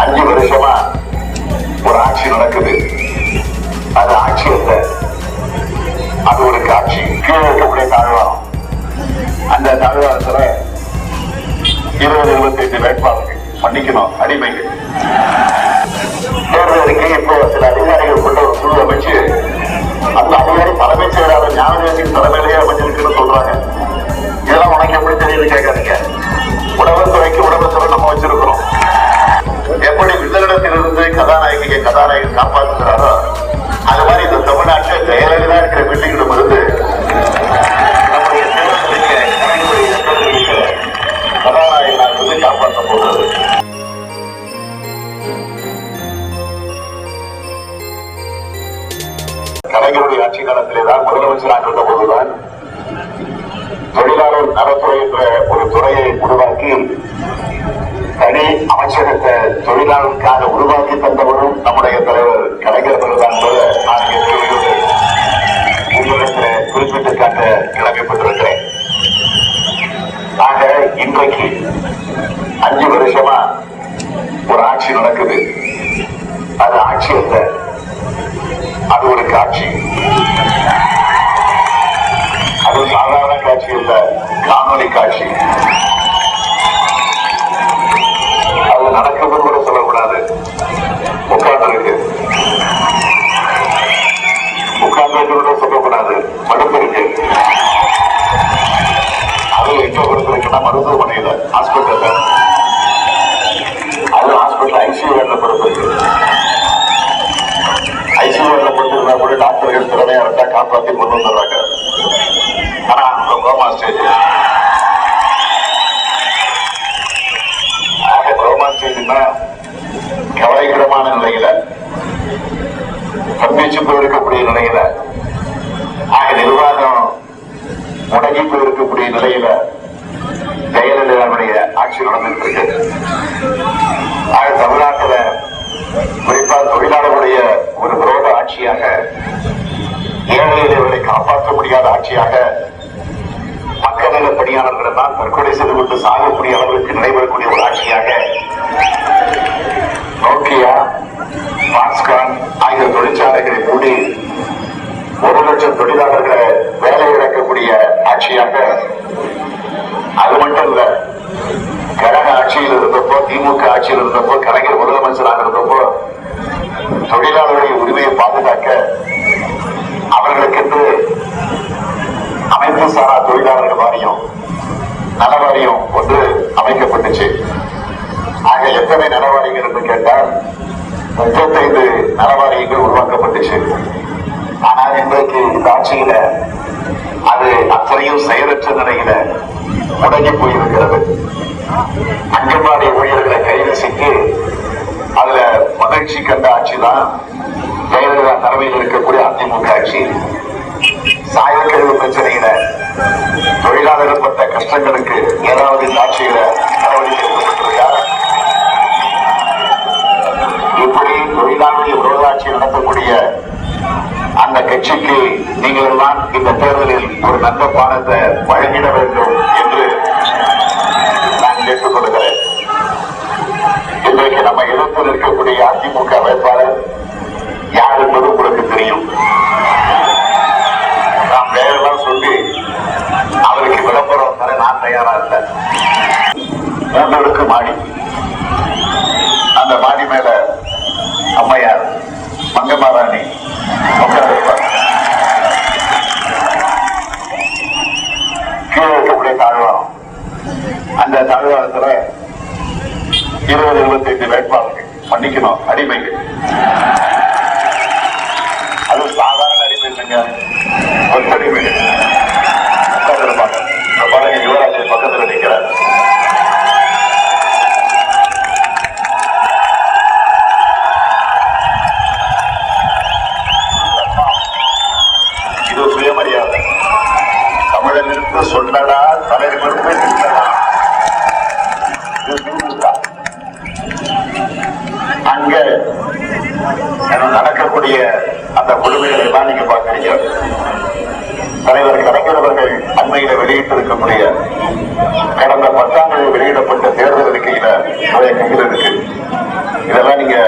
5 வருஷமா ஒரு ஆட்சி நடக்குது. அது ஆட்சி அல்ல, அது ஒரு காட்சி. கீழே இருக்கக்கூடிய தாழ்வாரம், அந்த தாழ்வாரத்துல 20-25 வேட்பாளர்கள் மன்னிக்கணும் அடிமைகள். தேர்தலுக்கு இப்போ சில அதிகாரிகள் கொண்ட ஒரு குழு அமைச்சு அந்த அதிகாரி தலைமைச் செயலாளர் ஞானதேசின் தலைமையிலேயே அமைச்சிருக்குன்னு சொல்றாங்க. இதெல்லாம் உனக்கு எப்படி தெரியுது கேட்காதீங்க. உணவுத்துறைக்கு உணவுத்துறை நம்ம வச்சிருக்கிறோம். எப்படி வில்லனிடத்திலிருந்து கதாநாயகன் காப்பாற்றுகிறாரோ அது மாதிரி இந்த தமிழ்நாட்டில் ஜெயலலிதா இருக்கிற வீட்டுகளிடம் இருந்து நம்முடைய கதாநாயகனாக இருந்து காப்பாற்ற போகிறது. கலைஞருடைய ஆட்சி காலத்திலேதான் முதலமைச்சராக இருந்த போதுதான் தொழிலாளர் நலத்துறை என்ற ஒரு துறையை உருவாக்கி தனி அமைச்சகத்தை தொழிலாளருக்காக உருவாக்கி தந்தவரும் நம்முடைய தலைவர் கலைஞர் தான் என்பதை நான் உங்களிடத்தில் குறிப்பிட்டு காட்ட கடமைப்பட்டிருக்கிறேன். ஆக இன்றைக்கு 5 வருஷமா ஒரு ஆட்சி நடக்குது. அது ஆட்சி அல்ல, அது ஒரு காட்சி. அது சாதாரண காட்சி அல்ல, காணொலி காட்சி. அது நடக்குது கூட சொல்லக்கூடாது. உட்கார்ந்து கூட சொல்லக்கூடாது. மடுப்பு இருக்கு. அது எங்க பொறுத்திருக்குன்னா மருத்துவமனையில, ஹாஸ்பிட்டல்ல. அது ஹாஸ்பிட்டல் ஐசியூல பொறுத்திருக்கு. ஐசியூல பொறுத்திருந்தா கூட டாக்டர்கள் திறமையா இருந்தா காப்பாற்றி கொண்டு வந்துடுறாங்க. ஆனா கோமா ஸ்டேஜ், கோமா ஸ்டேஜ்னா கவலைக்கிடமான நிலையில, சந்திச்சு போயிருக்கக்கூடிய நிலையில, நிர்வாகம் முடங்கி போயிருக்கக்கூடிய நிலையில ஜெயலலிதாவுடைய ஆட்சி நடந்துட்டு இருக்கு. தமிழ்நாட்டில் குறிப்பா தொழிலாளர்களுடைய ஒரு விரோத ஆட்சியாக, ஏழை எளியவர்களை காப்பாற்ற முடியாத ஆட்சியாக, மக்கள் நல பணியாளர்கள் தான் தற்கொலை செய்து கொண்டு சாகக்கூடிய அளவிற்கு நடைபெறக்கூடிய ஒரு ஆட்சியாக, நோக்கியா, பாஸ்கான் ஆகிய தொழிற்சாலைகளை மூடி 1 லட்சம் தொழிலாளர்களை வேலை இழக்கக்கூடிய ஆட்சியாக, அது மட்டும் இல்ல, கழக ஆட்சியில் இருந்தப்போ, திமுக ஆட்சியில் இருந்தப்போ, கலைஞர் முதலமைச்சராக இருந்தப்போ தொழிலாளர்களுடைய உரிமையை பாதுகாக்க அவர்களுக்கென்று அமைப்பு சாரா தொழிலாளர்கள் வாரியம், நல வாரியம் ஒன்று அமைக்கப்பட்டுச்சு. ஆக எத்தனை நலவாரியங்கள் என்று கேட்டால் 35 நலவாரியங்கள் உருவாக்கப்பட்டுச்சு. ஆனால் இன்றைக்கு இந்த ஆட்சியில அது அத்தனையும் செயலற்ற நிலையில முடங்கி போயிருக்கிறது. அங்கன்வாடி ஊழியர்களை கைது செய்து அதுல மகிழ்ச்சி கண்ட ஆட்சி தான் ஜெயலலிதா தலைமையில் இருக்கக்கூடிய அதிமுக ஆட்சி. சாயக்கழிவு பிரச்சனையில தொழிலாளர்கள் பட்ட கஷ்டங்களுக்கு ஏதாவது இந்த ஆட்சியில நடவடிக்கை எடுக்கப்பட்டிருக்கா? இப்படி தொழிலாளர்களை விரோத ஆட்சி நடத்தக்கூடிய அந்த கட்சிக்கு நீங்கள் எல்லாம் இந்த தேர்தலில் ஒரு நல்ல பாடத்தை வழங்கிட வேண்டும் என்று நான் கேட்டுக் கொள்கிறேன். இன்றைக்கு நம்ம எதிர்த்து நிற்கக்கூடிய அதிமுக வேட்பாளர் யார் என்பது உங்களுக்கு தெரியும். நாம் பெயரெல்லாம் சொல்லி அவருக்கு விளம்பரம் தர நான் தயாரா இல்லை. 3 அடுக்கு மாடி, அந்த மாடி மேல அம்மையார் மங்கம்மாராணி உட்கார்ந்திருப்பார். கீழே இருக்கக்கூடிய தாழ்வாரம், அந்த தாழ்வாரத்துல 20-25 வேட்பாளர்கள் மன்னிக்கணும் அடிமைகள். அது சாதாரண அடிமை இல்லைங்க, ஒத்தடிமைகள் உட்கார்ந்திருப்பாங்க. பாருங்க, யுவராஜ் பக்கத்தில் நிற்கிறார். சுயமரியாதை. தமிழனிருந்து சொன்னடா, தலைவருக்கு நின்றடா. அங்க நடக்கக்கூடிய அந்த கொடுமைகளை எல்லாம் நீங்க பாக்குறீங்க. தலைவர் கலைஞர் அவர்கள் அண்மையில வெளியிட்டிருக்கக்கூடிய கடந்த 10 ஆம் தேதி வெளியிடப்பட்ட தேர்தல் அறிக்கையில கையில் இருக்கு. இதை நீங்க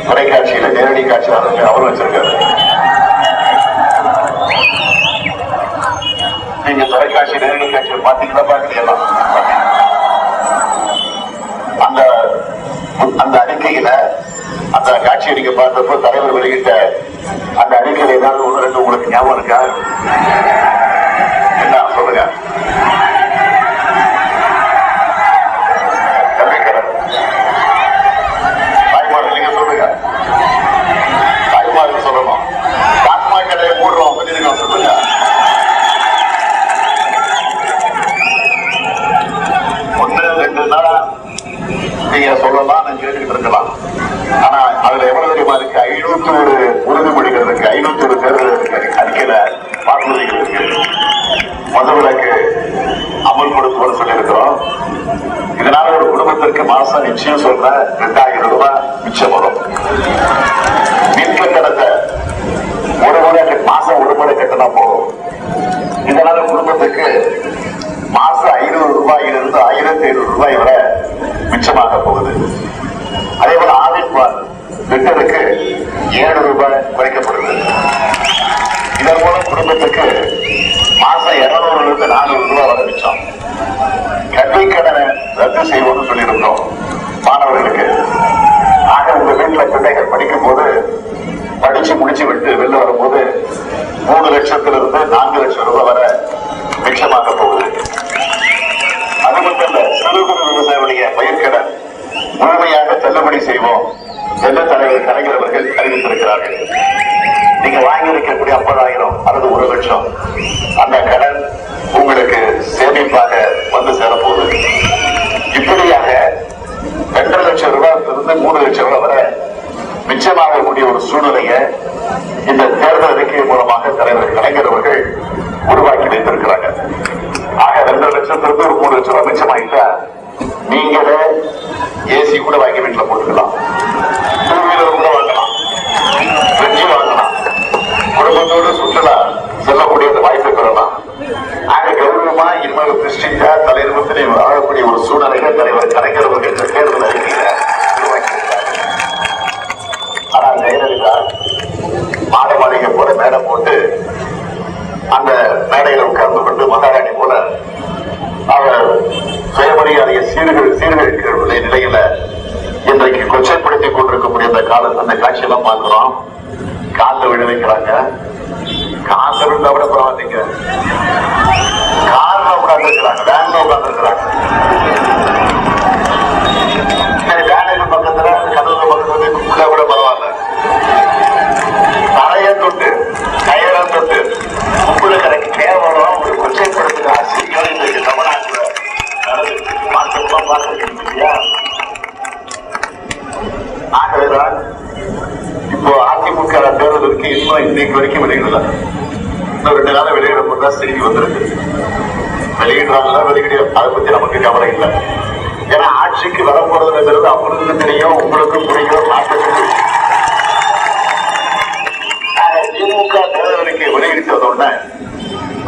தொலைக்காட்சியில நேரடி காட்சி அவரும் வச்சிருக்காரு. நீங்க தொலைக்காட்சி நேரடி காட்சியை பாத்தீங்கன்னா பாக்கலையெல்லாம் அந்த அந்த அறிக்கையில அந்த காட்சியை நீங்க பார்த்தப்போ தலைவர் வெளியிட்ட அந்த அறிக்கையில ஏதாவது ஒன்று ரெண்டு உங்களுக்கு ஞாபகம் இருக்கா? என்ன சொல்லுங்க. தாய்மார்கள் நீங்க சொல்லுங்க. தாய்மார்கள் சொல்லணும். டாஸ்மாக் கடையை மூடுறோம் சொல்லிருக்கோம் சொல்லுங்க. ஒன்னு ரெண்டு நாளா நீங்க சொல்லலாம், நான் கேட்டுக்கிட்டு இருக்கலாம். ஆனா அதுல எவ்வளவு தெரியுமா இருக்கு? 501 உறுதிமொழிகள் இருக்கு, 501 தேர்தல் இருக்கு, அறிக்கையில வாக்குறுதிகள் இருக்கு. மதுவிலக்கு அமல்படுத்துவோம் சொல்லி இருக்கிறோம். இதனால ஒரு குடும்பத்திற்கு மாசம் நிச்சயம் சொல்ற 2000 ரூபாய் மிச்சம் வரும். மின் கட்டணத்தை மாசம் ஒரு முறை கட்டினா போதும். இதனால குடும்பத்துக்கு மாசம் 500 ரூபாயிலிருந்து 1500 ரூபாய் வரை மிச்சமாக போகுது. அதே போல ஆவின் லிட்டருக்கு 7 ரூபாய் குறைக்கப்படுது. இதன் மூலம் குடும்பத்துக்கு மாசம் 200 400 ரூபாய் வரை மிச்சம். கல்வி கடனை ரத்து செய்வோம்னு சொல்லியிருக்கிறோம் மாணவர்களுக்கு. ஆக உங்க வீட்டுல பிள்ளைகள் படிக்கும் போது படிச்சு முடிச்சு விட்டு வெளில வரும்போது 3 லட்சத்திலிருந்து 4 லட்சம் ரூபாய் வரை மிச்சமாக போகுது. அது மட்டும் இல்ல, சிறு குறு விவசாயிகளுடைய பயிர்க்கடன் முழுமையாக தள்ளுபடி செய்வோம் என்று தலைவர் கலைஞர் அவர்கள் அறிவித்திருக்கிறார்கள். நீங்க வாங்கி இருக்கக்கூடிய 50,000 அல்லது 1 லட்சம் அந்த கடன் உங்களுக்கு சேமிப்பாக வந்து சேரப்போகுது. இப்படியாக 2 லட்சம் ரூபாயிலிருந்து 3 லட்சம் ரூபாய் வரை மிச்சமாகக்கூடிய ஒரு சூழ்நிலையை இந்த தேர்தல் அறிக்கை மூலமாக தலைவர் கலைஞர் அவர்கள் உருவாக்கி வைத்திருக்கிறாங்க. ஆக 2 லட்சத்திலிருந்து ஒரு 3 லட்சம் ரூபாய் மிச்சமாயிட்டா நீங்களே ஏசி கூட வாங்கி வீட்டுல போட்டுக்கலாம், 2 வீலர் கூட வாங்கலாம், ஃப்ரிட்ஜ் வாங்கலாம், குடும்பத்தோடு சுற்றுலா செல்லக்கூடிய வாய்ப்பை பெறலாம். ஆக கௌரவமா இனிமேல் பிரஸ்டீஜா தலைவரத்திலே வாழக்கூடிய ஒரு சூழ்நிலையை தலைவர் கலைஞர் அவர்கள் தேர்தல் அறிக்கையில உருவாக்கியிருக்காங்க. ஆனா ஜெயலலிதா மாட மாளிகை போல மேடை போட்டு அந்த மேடையில உட்கார்ந்து கொண்டு மகாராணி போல அவர் சுயமரியாதைய சீர்கழிக்கக்கூடிய நிலையில இன்றைக்கு கொச்சைப்படுத்திக் கொண்டிருக்கக்கூடிய அந்த காட்சியெல்லாம் பார்க்கிறோம். காலில் விழ வைக்கிறாங்க. காலில் விழுந்தா விட பரவாயில்லைங்க, கார்ல உட்கார்ந்து இருக்கிறாங்க, வேன்ல உட்கார்ந்து இருக்கிறாங்க. வேனுக்கு பக்கத்துல கதவு பக்கத்துல உள்ள விட பரவாயில்ல. தலைய தொட்டு கயிற தொட்டு உங்களை கணக்கு கேவலம் ஒரு கொச்சைப்படுத்துகிற அரசியல் இன்றைக்கு தமிழ்நாட்டில் பார்த்துக்கிட்டியா? ஆகவேதான் இப்போ அதிமுக தேர்தலுக்கு இன்னும் இன்னைக்கு வரைக்கும் வெளியிடல. இன்னும் 2 நாள் வெளியிடப்பட்டா செய்தி வந்திருக்கு. வெளியிடுறாங்களா வெளியிட அதை பத்தி நமக்கு கவலை இல்லை. ஏன்னா ஆட்சிக்கு வரப்போறதுங்கிறது அவங்களுக்கு தெரியும், உங்களுக்கு புரியும், நாட்டுக்கு புரியும். திமுக தேர்தல் அறிக்கை வெளியிட்டது உடனே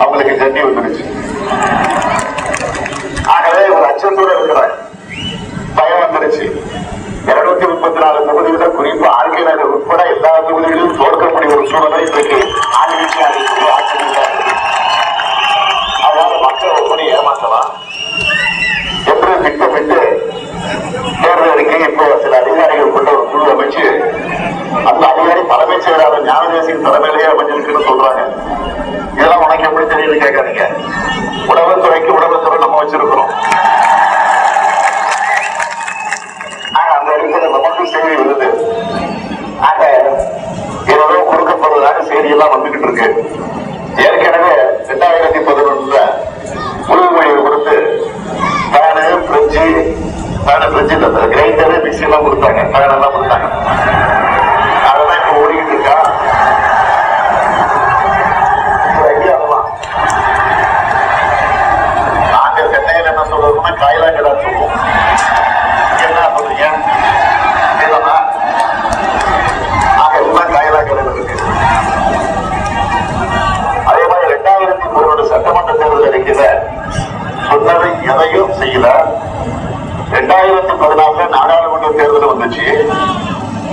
அவங்களுக்கு ஜன்னி வந்துருச்சு. ஆகவே ஒரு அச்சத்தோடு இருக்கிறார், பயம் வந்துருச்சு. 234 தொகுதிகளில் குறிப்பா ஆர்கே நகர் உட்பட எல்லா தொகுதிகளிலும் தோற்கக்கூடிய ஒரு சூழ்நிலை இன்றைக்கு அதனால மக்களை ஒப்பனை ஏமாற்றலாம் என்று திட்டமிட்டு தேர்தல் அறிக்கை இப்போ சில அதிகாரிகள் கொண்ட ஒரு குழு அமைச்சு அந்த அதிகாரி தலைமைச் செயலாளர் ஞானதேசின் தலைமையிலேயே அமைஞ்சிருக்குன்னு சொல்றாங்க. இதெல்லாம் உனக்கு எப்படி தெரியுது கேட்காதீங்க. உணவுத்துறைக்கு உணவுத்துறை நம்ம வச்சிருக்கிறோம். அந்த அறிக்கையில நமக்கு செய்தி வருது. ஆக ஏதோ கொடுக்கப்படுவதாக செய்தி எல்லாம் வந்துகிட்டு இருக்கு. ஏற்கனவே 2011 உறுதிமொழியை கொடுத்து கிரைண்டரு மிக்சி எல்லாம் கொடுத்தாங்க, ஃபேன் எல்லாம் கொடுத்தாங்க. அதெல்லாம் இப்ப ஓடிக்கிட்டு இருக்கா. நாங்க சென்னையில் என்ன சொல்றோம்னா காயிலாங்கடா சொல்லுவோம். என்ன சொல்றீங்க? எல்லாம் காயிலாங்கடல் இருக்கு. அதே மாதிரி 2003 சட்டமன்ற தேர்தல் அறிக்கையில சொன்னதை எதையும் செய்யல. 2014 நாடாளுமன்ற தேர்தல் வந்து முடிச்சு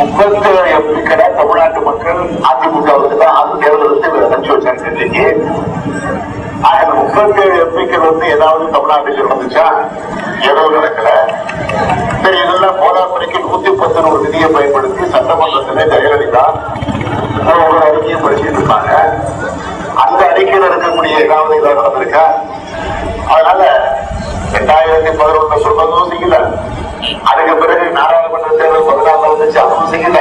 37 எம்பிக்களை தமிழ்நாட்டு மக்கள் அதிமுகவுக்கு தான் அது தேர்தலுக்கு அனுப்பிச்சு வச்சாங்க இன்னைக்கு. 37 எம்பிக்கள் ஏதாவது தமிழ்நாட்டில் இருந்துச்சா? எதுவும் நடக்கல. சரி, இதெல்லாம் போதாக்குறைக்கு 110 ஒரு நிதியை பயன்படுத்தி சட்டமன்றத்திலே ஜெயலலிதா ஒரு அறிக்கையை படிச்சுட்டு இருப்பாங்க. அந்த அறிக்கையில் இருக்கக்கூடிய ஏதாவது இதாக நடந்திருக்கா? அதனால 2011 சொல்றதும் செய்யல. அதுக்கு பிறகு நாடாளுமன்ற தேர்தல் 14 வந்துச்சு, அதுவும் செய்யல.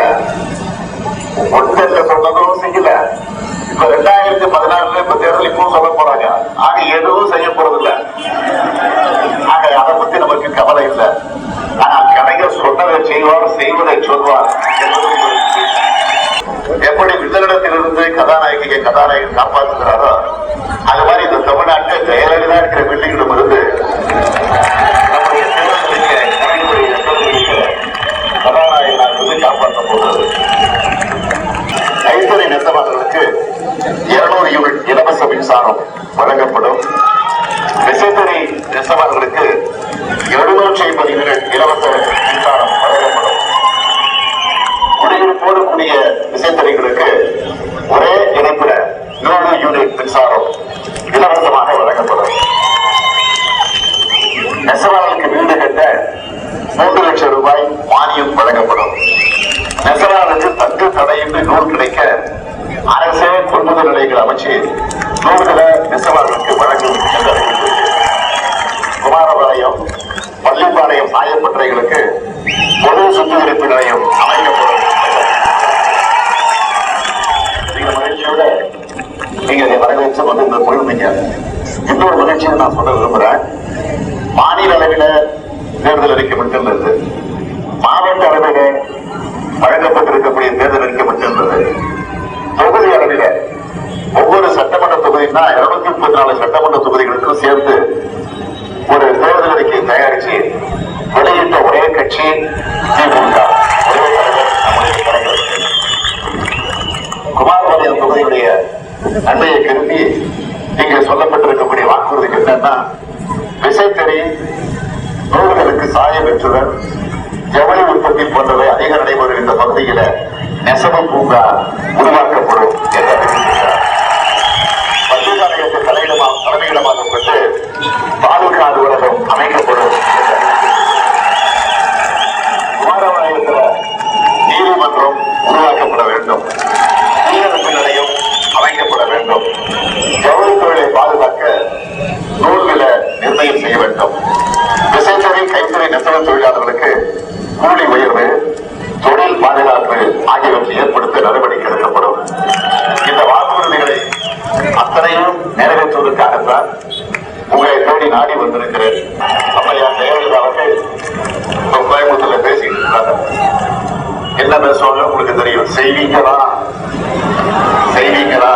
ஒன்றல்ல சொன்னதும் செய்யல. இப்ப 2014 இப்ப தேர்தல் இப்பவும் சொல்ல போறாங்க. ஆக எதுவும் செய்ய போறதில்லை. ஆக அதை பத்தி நமக்கு கவலை இல்லை. ஆனால் கலைஞர் சொன்னதை செய்வார், செய்வதை சொல்வார். எப்படி வில்லனிடத்திலிருந்து கதாநாயகன் காப்பாற்றுகிறாரோ அது மாதிரி இந்த தமிழ்நாட்டை ஜெயலலிதா இருக்கிற பில்டிங்கிடம் இருந்து நம்முடைய கதாநாயகனாக காப்பாற்ற போகிறது. கைத்தறி நெசவாளர்களுக்கு 200 யூனிட் இலவச மின்சாரம் வழங்கப்படும். விசைத்தறி நெசவாளர்களுக்கு 750 யூனிட் இலவச மின்சாரம் வழங்கப்படும். குடியிருப்போடு கூடிய விசைத்தறிகளுக்கு ஒரே இணைப்புல 100 யூனிட் மின்சாரம் இலவசமாக வழங்கப்படும். நெசவாளர்களுக்கு வீடு கட்ட 3 லட்சம் ரூபாய் மானியம் வழங்கப்படும். நெசவாளருக்கு தட்டு தடையின்றி நூல் கிடைக்க அரசே கொள்முதல் நிலையங்கள் அமைச்சு நூல்களை நெசவாளர்களுக்கு வழங்கும் என்று அறிவித்துள்ளது. குமாரபாளையம், பள்ளிப்பாளையம் சாயப்பட்டறைகளுக்கு பொது சுத்திகரிப்பு நிலையம் அமைக்கப்படும். இந்த மகிழ்ச்சியோட நீங்க வரவேற்று வந்து இந்த பொழுதுங்க. இன்னொரு மகிழ்ச்சியை நான் சொல்ல விரும்புறேன். மாநில அளவில் தேர்தல் அறிக்கை மட்டும் இருந்தது, மாவட்ட அளவில் வழங்கப்பட்டிருக்கக்கூடிய தேர்தல் அறிக்கை மட்டும் இருந்தது. தொகுதி அளவில் ஒவ்வொரு சட்டமன்ற தொகுதினா 234 சட்டமன்ற தொகுதிகளுக்கும் சேர்த்து ஒரு தேர்தல் அறிக்கையை தயாரிச்சு வெளியிட்ட ஒரே கட்சி திமுக. ஒரே தலைவர் நம்முடைய தலைவர். குமாரபாளையம் தொகுதியுடைய நன்மையை கருதி இங்கே சொல்லப்பட்டிருக்கக்கூடிய வாக்குறுதிகள் என்னன்னா, விசைத்தறி நூல்களுக்கு சாய வெற்றுதல், ஜவுளி உற்பத்தி போன்றவை அதிக நடைபெறுகின்ற பகுதியில நெசவு பூங்கா உருவாக்கப்படும் என்று அறிவித்திருக்கிறார். பள்ளிக்காலயத்தை தலைமையிடமாக கொண்டு தாலுகா அலுவலகம் அமைக்கப்படும் என்று குமாரபாளையத்தில் நீதிமன்றம் உருவாக்கப்பட வேண்டும். நீரமைப்பு நிலையம் அமைக்கப்பட வேண்டும். ஜவுளி தொழிலை பாதுகாக்க நூல் விலை நிர்ணயம் செய்ய வேண்டும். விசைத்தறி கைத்தறி நெசவு தொழிலாளர்களுக்கு கூலி உயர்வு, தொழில் பாதுகாப்பு ஆகியவற்றை ஏற்படுத்த நடவடிக்கை எடுக்கப்படும். இந்த வாக்குறுதிகளை அத்தனையும் நிறைவேற்றுவதற்காகத்தான் உங்களை தேடி நாடி வந்திருக்கிறேன். அம்மையார் ஜெயலலிதா அவர்கள் கோயம்புத்தூர்ல பேசிட்டு இருக்காங்க. என்ன பேசுவாங்க உங்களுக்கு தெரியும். செய்வீங்களா செய்வீங்களா